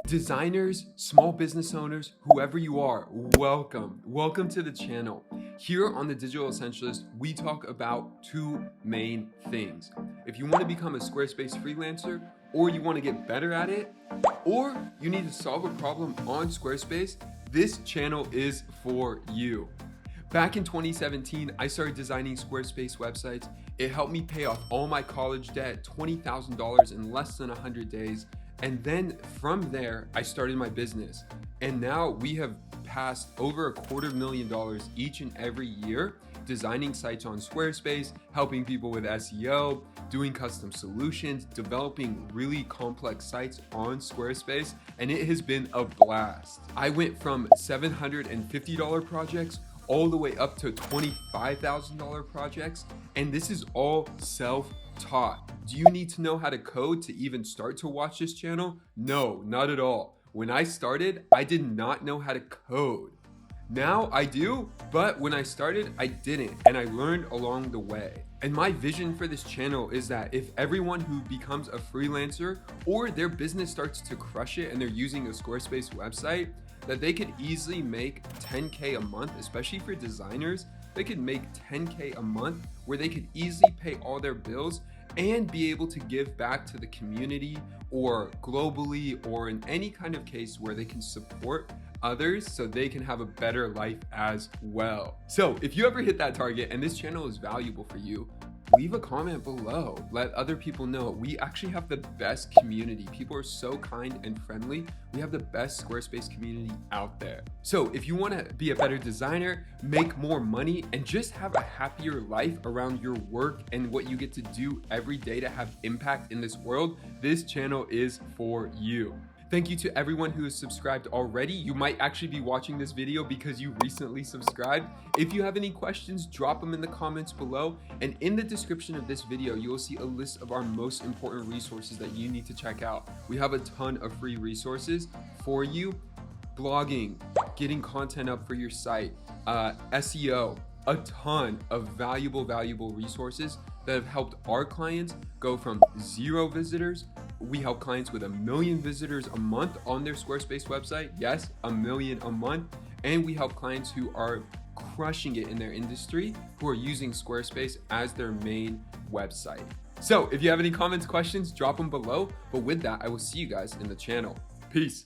Designers, small business owners, whoever you are, welcome. Welcome to the channel. Here on The Digital Essentialist, we talk about two main things. If you want to become a Squarespace freelancer, or you want to get better at it, or you need to solve a problem on Squarespace, this channel is for you. Back in 2017, I started designing Squarespace websites. It helped me pay off all my college debt, $20,000 in less than 100 days. And then from there, I started my business. And now we have passed over $250,000 each and every year, designing sites on Squarespace, helping people with SEO, doing custom solutions, developing really complex sites on Squarespace, and it has been a blast. I went from $750 projects all the way up to $25,000 projects, and this is all self-taught. Do you need to know how to code to even start to watch this channel? No, not at all. When I started, I did not know how to code. Now I do, but when I started, I didn't, and I learned along the way. And my vision for this channel is that if everyone who becomes a freelancer or their business starts to crush it and they're using a Squarespace website, that they could easily make 10K a month, especially for designers. They could make 10K a month where they could easily pay all their bills and be able to give back to the community or globally or in any kind of case where they can support others so they can have a better life as well. So if you ever hit that target and this channel is valuable for you, leave a comment below. Let other people know. We actually have the best community. People are so kind and friendly. We have the best Squarespace community out there. So if you want to be a better designer, make more money, and just have a happier life around your work and what you get to do every day to have impact in this world, this channel is for you. Thank you to everyone who is subscribed already. You might actually be watching this video because you recently subscribed. If you have any questions, drop them in the comments below. And in the description of this video, you will see a list of our most important resources that you need to check out. We have a ton of free resources for you. Blogging, getting content up for your site, SEO, a ton of valuable resources that have helped our clients go from 0 visitors. We help clients with 1 million visitors a month on their Squarespace website. Yes, 1 million a month. And we help clients who are crushing it in their industry, who are using Squarespace as their main website. So if you have any comments, questions, drop them below. But with that, I will see you guys in the channel. Peace.